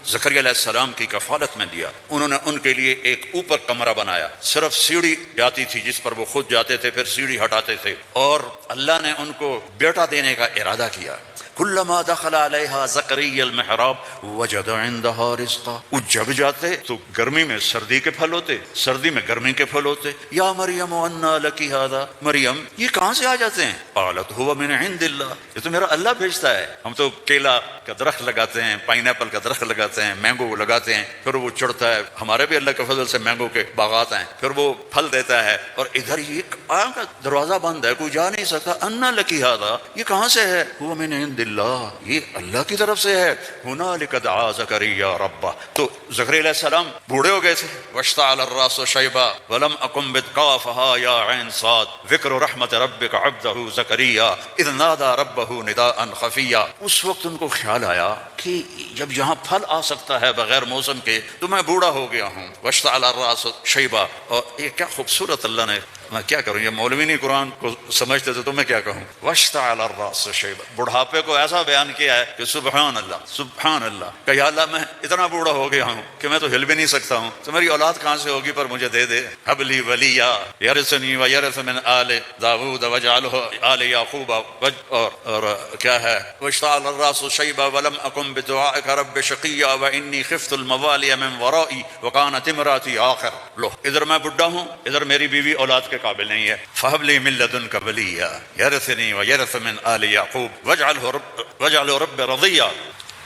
زکریا علیہ السلام کی کفالت میں دیا. انہوں نے ان کے لیے ایک اوپر کمرہ بنایا، صرف سیڑھی جاتی تھی جس پر وہ خود جاتے تھے، پھر سیڑھی ہٹاتے تھے، اور اللہ نے ان کو بیٹا دینے کا ارادہ کیا. کلما دخل علیہا زکریا المحراب وجد عندہا رزقا. وہ جب جاتے تو گرمی میں سردی کے پھل ہوتے، سردی میں گرمی کے پھل ہوتے. یا مریم انا لکی ھذا، مریم یہ کہاں سے آ جاتے ہیں؟ قالت هو من عند اللہ، یہ تو میرا اللہ بھیجتا ہے. ہم تو کیلا کا درخت لگاتے ہیں، پائن ایپل کا درخت لگاتے ہیں، مینگو لگاتے ہیں، پھر وہ چڑھتا ہے. ہمارے بھی اللہ کے فضل سے مینگو کے باغات ہیں، پھر وہ پھل دیتا ہے. اور ادھر یہ کا دروازہ بند ہے، کوئی جا نہیں سکتا. انا لکی ھذا، یہ کہاں سے ہے؟ هو من عند اللہ، یہ اللہ کی طرف سے ہے. ہنالک دعا زکریا ربہ. تو زکریا علیہ السلام بوڑھے ہو گئے تھے. واشتعل الراس شیبا ولم اکن بتقافها یا عین صاد ذکر رحمت ربک عبدہ زکریا اذ نادى ربہ نداء خفیا. اس وقت ان کو خیال آیا کہ جب یہاں پھل آ سکتا ہے بغیر موسم کے تو میں بوڑھا ہو گیا ہوں. واشتعل الراس شیبا، اور یہ کیا خوبصورت اللہ نے، میں کیا کروں، یہ مولوی نہیں قرآن کو سمجھتے تھے تو میں کیا کہوں. واشتعل الراس شیبا، بڑھاپے کو ایسا بیان کیا ہے کہ سبحان اللہ سبحان اللہ، کہ یا اللہ میں اتنا بوڑھا ہو گیا ہوں کہ میں تو ہل بھی نہیں سکتا ہوں، تو میری اولاد کہاں سے ہوگی، پر مجھے دے دے. هب لی ولیا یرثنی ویرث من آل داود واجعلہ آل یعقوب. اور کیا ہے، واشتعل الراس شیبا ولم اکن بدعائک رب شقیا وانی خفت الموالی من ورائی وکانت امراتی آخر. لو ادھر میں بڈھا ہوں، ادھر میری بیوی اولاد کے قابل نہیں ہے. فہب لی من لدنک ولیا یرثنی ویرث من آل یعقوب واجعلہ رب رضیا.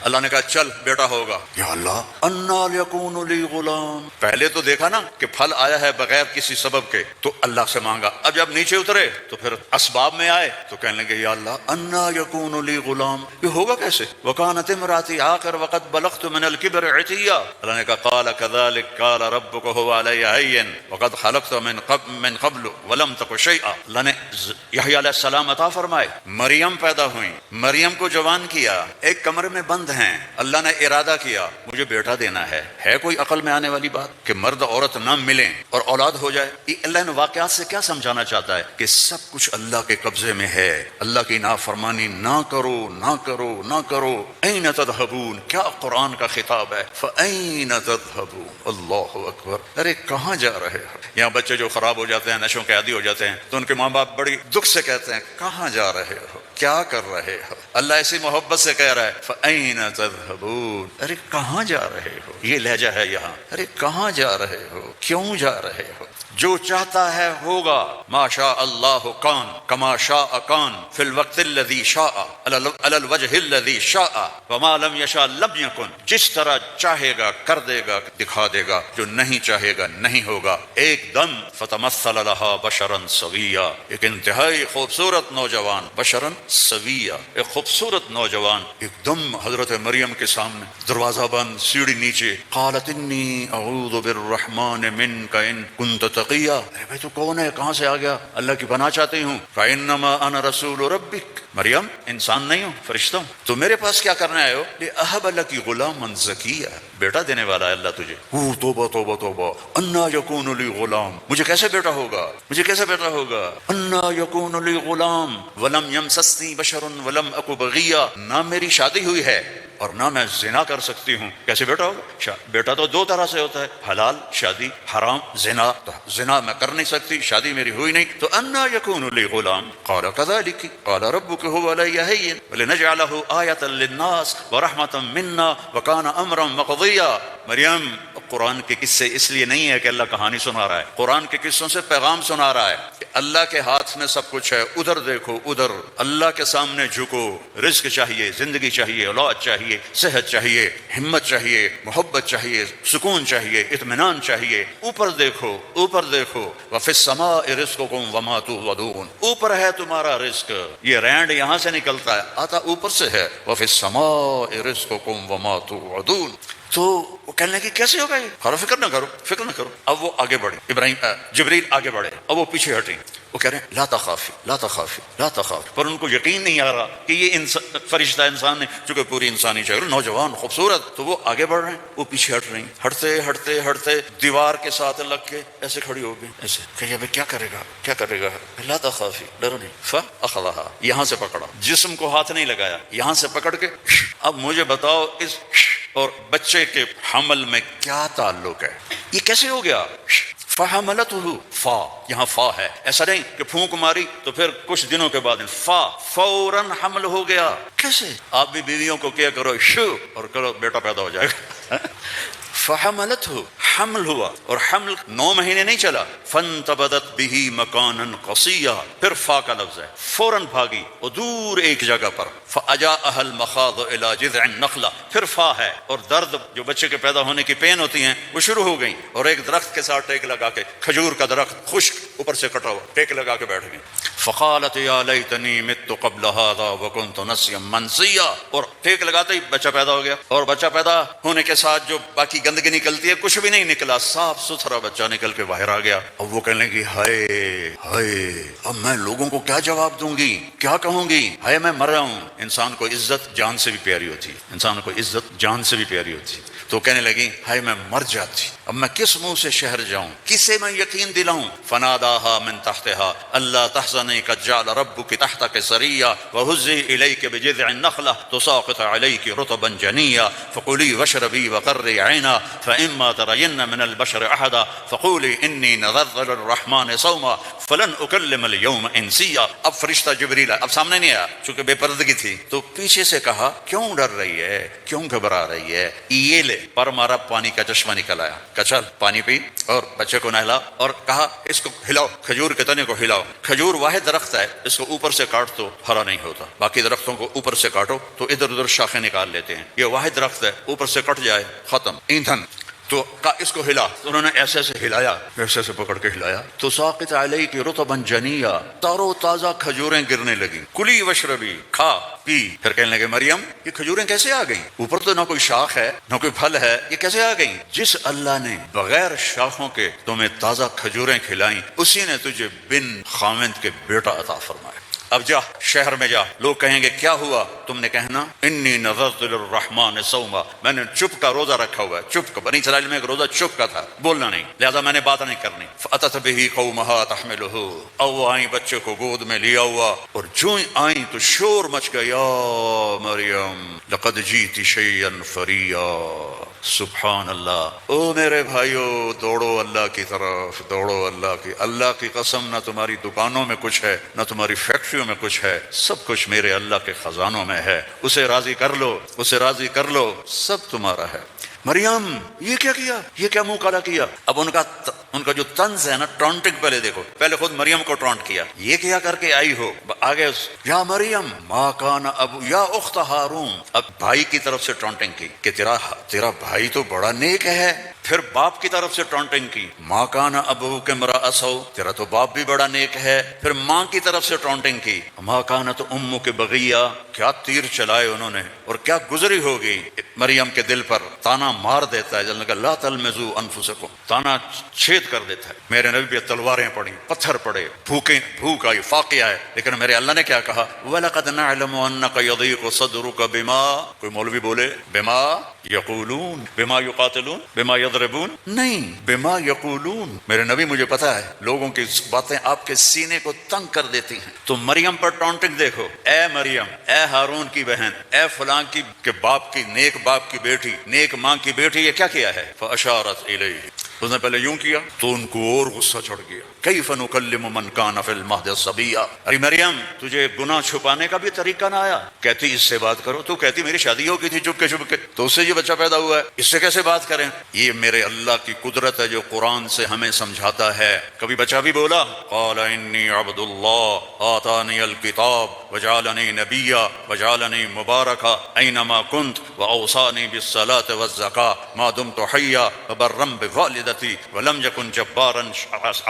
اللہ نے کہا چل بیٹا ہوگا. یا اللہ انا یکون لی غلام. پہلے تو دیکھا نا کہ پھل آیا ہے بغیر کسی سبب کے، تو اللہ سے مانگا. اب جب نیچے اترے تو پھر اسباب میں آئے تو کہنے لگے یا اللہ انا یکون لی غلام، یہ ہوگا کیسے؟ وکانت امراتی عاقر وقد بلغت من الکبر عتیا. اللہ نے کہا قال کذلک قال ربک هو علی ہین وقد خلقت من قبل ولم تک شیئا. اللہ نے یحییٰ علیہ السلام عطا فرمائے، مریم پیدا ہوئی، مریم کو جوان کیا، ایک کمرے میں بند ہیں. اللہ نے ارادہ کیا مجھے بیٹا دینا ہے کوئی عقل میں آنے والی بات کہ مرد عورت نہ ملیں اور اولاد ہو جائے؟ یہ اللہ نے واقعات سے کیا سمجھانا چاہتا ہے کہ سب کچھ اللہ کے قبضے میں ہے. اللہ کی نافرمانی نہ کرو نہ کرو نہ کرو. این تذهبون، کیا قرآن کا خطاب ہے. فأین تذهبون، اللہ اکبر. ارے کہاں جا رہے ہو؟ یہاں بچے جو خراب ہو جاتے ہیں، نشوں کے عادی ہو جاتے ہیں، تو ان کے ماں باپ بڑی دکھ سے کہتے ہیں کہاں جا رہے ہو، کیا کر رہے ہو. اللہ ایسی محبت سے کہہ رہا ہے فأین تذهبون، ارے کہاں جا رہے ہو. یہ لہجہ ہے یہاں، ارے کہاں جا رہے ہو، کیوں جا رہے ہو. جو چاہتا ہے ہوگا. ما شاء اللہ کان کما شاء کان فی الوقت الذی شاء علی الوجہ الذی شاء وما لم یشاء لم یکن. جس طرح چاہے گا کر دے گا، دکھا دے گا، جو نہیں چاہے گا نہیں ہوگا. ایک دم فتمثل لها بشرا سویا، ایک انتہائی خوبصورت نوجوان، بشرا سویا، ایک خوبصورت نوجوان ایک دم حضرت مریم کے سامنے، دروازہ بند، سیڑھی نیچے. قالت انی اعوذ بالرحمن منک ان کنت تقیا. ارے بھائی تو کون ہے، کہاں سے آ گیا؟ اللہ کی پناہ چاہتی ہوں. فانما انا رسول ربک، مریم انسان نہیں ہوں، فرشتہ ہوں. تو میرے پاس کیا کرنے آئے ہو؟ لأہب لک غلاما زکیا، بیٹا دینے والا ہے اللہ تجھے. توبہ توبہ توبہ. انا یکون لی غلام، مجھے کیسے بیٹا ہوگا، مجھے کیسے بیٹا ہوگا. انا یکون لی غلام ولم یمسسنی بشر ولم اک بغیا، نہ میری شادی ہوئی ہے اور نہ میں زنا کر سکتی ہوں. کیسے بیٹا ہوگا؟ بیٹا تو دو طرح سے ہوتا ہے، حلال شادی، حرام زنا. تو زنا میں کر نہیں سکتی، شادی میری ہوئی نہیں، تو انا یکون لی غلام. قال کذلک قال ربک هو علی ہین ولنجعلہ آیۃ للناس ورحمۃ منا وکان امرا مقضیا. مریم قرآن کے قصے اس لیے نہیں ہے کہ اللہ کہانی سنا رہا ہے، قرآن کے قصوں سے پیغام سنا رہا ہے کہ اللہ کے ہاتھ میں سب کچھ ہے. ادھر دیکھو ادھر، اللہ کے سامنے جھکو. رزق چاہیے، زندگی چاہیے، اولاد چاہیے، صحت چاہیے، ہمت چاہیے، محبت چاہیے، سکون چاہیے، اطمینان چاہیے. اوپر دیکھو اوپر دیکھو. وفی السماء رزقکم وما توعدون، اوپر ہے تمہارا رزق. یہ رینڈ یہاں سے نکلتا ہے، آتا اوپر سے ہے. وفی السماء رزقکم وما توعدون. تو وہ کہنے لگے کیسے ہوگا یہ؟ فکر نہ کرو فکر نہ کرو. اب وہ آگے بڑھے، جبریل آگے بڑھے، اب وہ پیچھے ہٹیں. وہ کہہ رہے ہیں لا تخافی لا تخافی لا تخافی، پر ان کو یقین نہیں آ رہا کہ یہ فرشتہ انسان ہے، چونکہ پوری انسانی شکل، نوجوان خوبصورت، تو وہ آگے بڑھ رہے ہیں، وہ پیچھے ہٹ رہی ہیں، ہٹتے ہٹتے ہٹتے دیوار کے ساتھ لگ کے ایسے کھڑی ہو گئی، ایسے کہ اب کیا کرے گا کیا کرے گا، لا تخافی ڈرو نہیں، فاخذھا یہاں سے پکڑا، جسم کو ہاتھ نہیں لگایا، یہاں سے پکڑ کے اب مجھے بتاؤ اس اور بچے کے حمل میں کیا تعلق ہے، یہ کیسے ہو گیا؟ فحملته فا، یہاں فا ہے، ایسا نہیں کہ پھونک ماری تو پھر کچھ دنوں کے بعد فا فوراً حمل ہو گیا، کیسے؟ آپ بھی بیویوں کو کیا کرو شو اور کرو بیٹا پیدا ہو جائے گا۔ فحملته حمل ہوا، اور حمل 9 مہینے نہیں چلا، فانتبذت به مکانا قصیا، پھر فا کا لفظ ہے، فوراً بھاگی اور دور ایک جگہ پر، فاجاءها المخاض الى جذع النخلہ، پھر فا ہے، اور درد جو بچے کے پیدا ہونے کی پین ہوتی ہیں وہ شروع ہو گئی، اور ایک درخت کے ساتھ ٹیک لگا کے، کھجور کا درخت خشک اوپر سے کٹا ہوا، ٹیک لگا کے بیٹھ گئی، فقالت یا لیتنی مت قبل هذا وكنت نسیا منسیا، اور ٹیک لگاتے ہی بچہ پیدا ہو گیا، اور بچہ پیدا ہونے کے ساتھ جو باقی گندگی نکلتی ہے کچھ بھی نہیں نکلا، صاف ستھرا بچہ نکل کے باہر آ گیا۔ اب وہ کہنے لگی ہائے ہائے، اب میں لوگوں کو کیا جواب دوں گی، کیا کہوں گی، ہائے میں مر رہا ہوں۔ انسان کو عزت جان سے بھی پیاری ہوتی ہے، انسان کو عزت جان سے بھی پیاری ہوتی ہے، تو کہنے لگی ہائے میں مر جاتی، اب میں کس منہ سے شہر جاؤں، کسے میں یقین دلاؤں؟ فناداها من تحتها الا تحزني قد جعل ربك تحتك سريا وهزي اليك بجذع النخله تساقط عليك رطبا جنيا فكلي واشربي وقري عينا فإما ترين من البشر أحدا فقولي إني نذرت للرحمن صوما فلن أكلم اليوم إنسيا۔ اب فرشتہ جبریل اب سامنے نہیں آیا چونکہ بے پردگی تھی، تو پیچھے سے کہا کیوں ڈر رہی ہے، کیوں گھبرا رہی ہے، یہ لے، پر مارا پانی کا چشمہ نکل آیا، کہ چل پانی پی اور بچے کو نہلا، اور کہا اس کو ہلاؤ، کھجور کے تنے کو ہلاؤ، کھجور واحد درخت ہے، اس کو اوپر سے کاٹ تو ہرا نہیں ہوتا، باقی درختوں کو اوپر سے کاٹو تو ادھر ادھر شاخیں نکال لیتے ہیں، یہ واحد درخت ہے، اوپر سے کٹ جائے ختم ایندھن، تو اس کو ہلا، تو انہوں نے ایسے ایسے ہلایا، ایسے ایسے پکڑ کے ہلایا، تو ساقط علیک رطبا جنیا، تارو تازہ کھجوریں گرنے لگی، کلی وشربی، کھا پی۔ پھر کہنے لگے مریم یہ کھجوریں کیسے آ گئیں، اوپر تو نہ کوئی شاخ ہے نہ کوئی پھل ہے، یہ کیسے آ گئیں؟ جس اللہ نے بغیر شاخوں کے تمہیں تازہ کھجوریں کھلائیں، اسی نے تجھے بن خاوند کے بیٹا عطا فرمایا۔ اب جا شہر میں جا، لوگ کہیں گے کیا ہوا، تم نے کہنا انی نذرت للرحمن صوما، میں نے چپ کا روزہ رکھا ہوا ہے، چپ کا، بنی اسرائیل میں ایک روزہ چپ کا تھا، بولنا نہیں، لہذا میں نے بات نہیں کرنی۔ فاتت به قومها تحمله، او وہ آئیں بچے کو گود میں لیا ہوا، اور جو آئیں تو شور مچ گیا، یا مریم لقد جیت شیئا فریا، سبحان اللہ۔ او میرے بھائیو، دوڑو اللہ کی طرف، دوڑو اللہ کی قسم، نہ تمہاری دکانوں میں کچھ ہے نہ تمہاری فیکٹریوں میں کچھ ہے، سب کچھ میرے اللہ کے خزانوں میں ہے، اسے راضی کر لو، اسے راضی کر لو، سب تمہارا ہے۔ مریم یہ کیا کیا، یہ کیا منہ کالا کیا؟ اب ان کا جو طنز ہے نا، ٹانٹنگ، پہلے دیکھو، پہلے خود مریم کو ٹانٹ کیا، یہ کیا کر کے آئی ہو، آگے یا مریم ما کان ابو یا اخت ہارون، اب بھائی کی طرف سے ٹانٹنگ کی کہ تیرا بھائی تو بڑا نیک ہے، پھر باپ کی طرف سے ٹانٹنگ کی، ماں کان ابوک امرأ سو، تیرا تو باپ بھی بڑا نیک ہے، پھر ماں کی طرف سے ٹانٹنگ کی، ماں کانت امک بغیہ، کیا تیر چلائے انہوں نے، اور کیا گزری ہوگی مریم کے دل پر، تانا مار دیتا ہے، جلنے کا لا تلمزو انفسکم، تانا چھید کر دیتا ہے۔ میرے نبی پہ تلواریں پڑی، پتھر پڑے، بھوک آئی، فاقیہ ہے، لیکن میرے اللہ نے کیا کہا، وَلَقَدْ نَعْلَمُ أَنَّكَ يَضِيقُ صَدْرُكَ بِمَا، کوئی مولوی بولے بِمَا یقولون، بِمَا یقاتلون، بِمَا یضربون، نہیں، بِمَا یقولون، میرے نبی مجھے پتا ہے لوگوں کی باتیں آپ کے سینے کو تنگ کر دیتی ہیں۔ تو مریم پر ٹانٹنگ دیکھو، اے مریم، اے ہارون کی بہن، اے فلاں کی کہ باپ کی، نیک باپ کی بیٹی، نیک ماں کی بیٹی، یہ کیا کیا ہے؟ فَأَشَارَتْ إِلَيْهِ، اس نے پہلے یوں کیا تو ان کو اور غصہ چڑھ گیا، کیف نکلم من کان فی المہد صبیا، ارے مریم تجھے گناہ چھپانے کا بھی طریقہ نہ آیا، کہتی اس سے بات کرو، تو کہتی میری شادی ہو گئی تھی چپ کے، تو اس سے یہ بچہ پیدا ہوا ہے، اس سے کیسے بات کریں؟ یہ میرے اللہ کی قدرت ہے جو قرآن سے ہمیں سمجھاتا ہے۔ کبھی بچہ بھی بولا قال انی عبد اللہ آتانی الکتاب وجعلنی نبیا وجعلنی مبارکا اینما کنت واوصانی بالصلاة والزکاة ما دمت حیا وبرا بوالدتی ولم یکن جبارا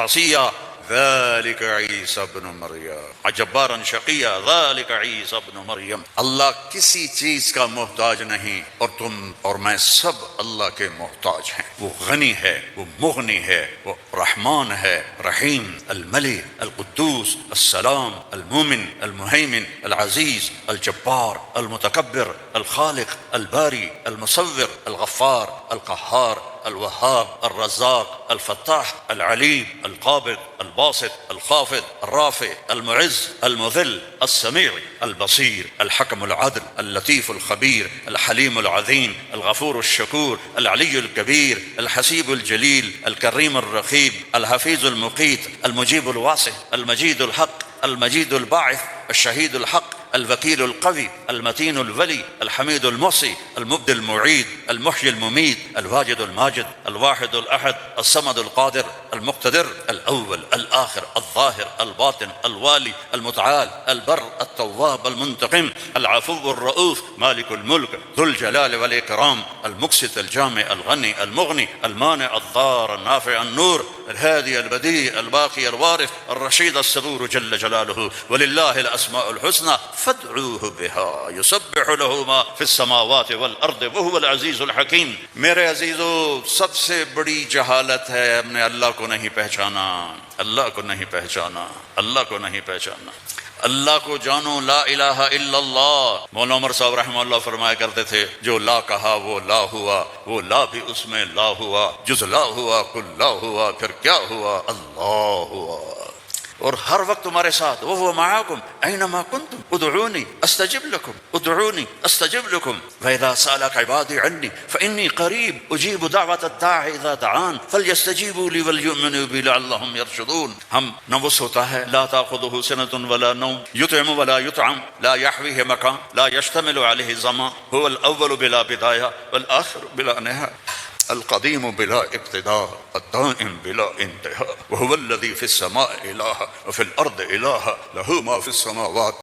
عصیا ذلك عیسی ابن مریم جبارا شقیا ذلك عیسی ابن مریم. اللہ کسی چیز کا محتاج نہیں اور تم اور میں سب اللہ کے محتاج ہیں. وہ غنی ہے، وہ مغنی ہے، وہ رحمان ہے، رحیم، الملک، القدوس، السلام، المومن، المہیمن، العزیز، الجبار، المتکبر، الخالق، الباری، المصور، الغفار، القہار، الوهاب، الرزاق، الفتاح، العليم، القابض، الباسط، الخافض، الرافع، المعز، المذل، السميع، البصير، الحكم العدل، اللطيف الخبير، الحليم العظيم، الغفور الشكور، العلي الكبير، الحسيب الجليل، الكريم الرقيب، الحفيظ المقيت، المجيب الواسع، المجيد الحق، المجيد الباعث، الشهيد الحق، الوكيل القوي، المتين الولي، الحميد المحصي، المبدي المعيد، المحيي المميت، الواجد الماجد، الواحد الأحد، الصمد القادر، المقتدر، الأول الآخر، الظاهر الباطن، الوالي المتعال، البر التواب المنتقم، العفو الرؤوف، مالك الملك، ذو الجلال والإكرام، المقسط الجامع الغني المغني، المانع الضار النافع النور، الهادي البديع الباقي الوارث، الرشيد الصبور جل جلاله. ولله الأسماء الحسنى فادعوه بها يسبح له ما في السماوات والأرض وهو العزيز الحكيم. میرے عزیزو، سب سے بڑی جہالت ہے ہم نے اللہ کو نہیں پہچانا، اللہ کو نہیں پہچانا، اللہ کو نہیں پہچانا. اللہ کو جانو، لا الہ الا اللہ. مولانا عمر صاحب رحمہ اللہ فرمایا کرتے تھے جو لا کہا وہ لا ہوا، وہ لا بھی اس میں لا ہوا، جز لا ہوا کل لا ہوا، پھر کیا ہوا؟ اللہ ہوا. اور ہر وقت تمہارے ساتھ وہو معاکم اینما کنتم ادعونی استجب لکم، ادعونی استجب لکم. وَإِذَا سَأَلَكَ عِبَادِي عَنِّي فَإِنِّي قَرِيبٌ أُجِيبُ دَعْوَةَ الدَّاعِ إِذَا دَعَانِ فَلْيَسْتَجِيبُوا لِي وَلْيُؤْمِنُوا بِي لَعَلَّهُمْ يَرْشُدُونَ. ہم نفس ہوتا ہے لا تأخذه سنة ولا نوم يطعم ولا يطعم لا يحويه مكان لا يشتمل عليه الزمان هو الأول بلا بداية والآخر بلا نهاية القديم بلا ابتداء الدائم بلا انتهاء وهو الذي في السماء إله وفي الأرض إله له ما في السماوات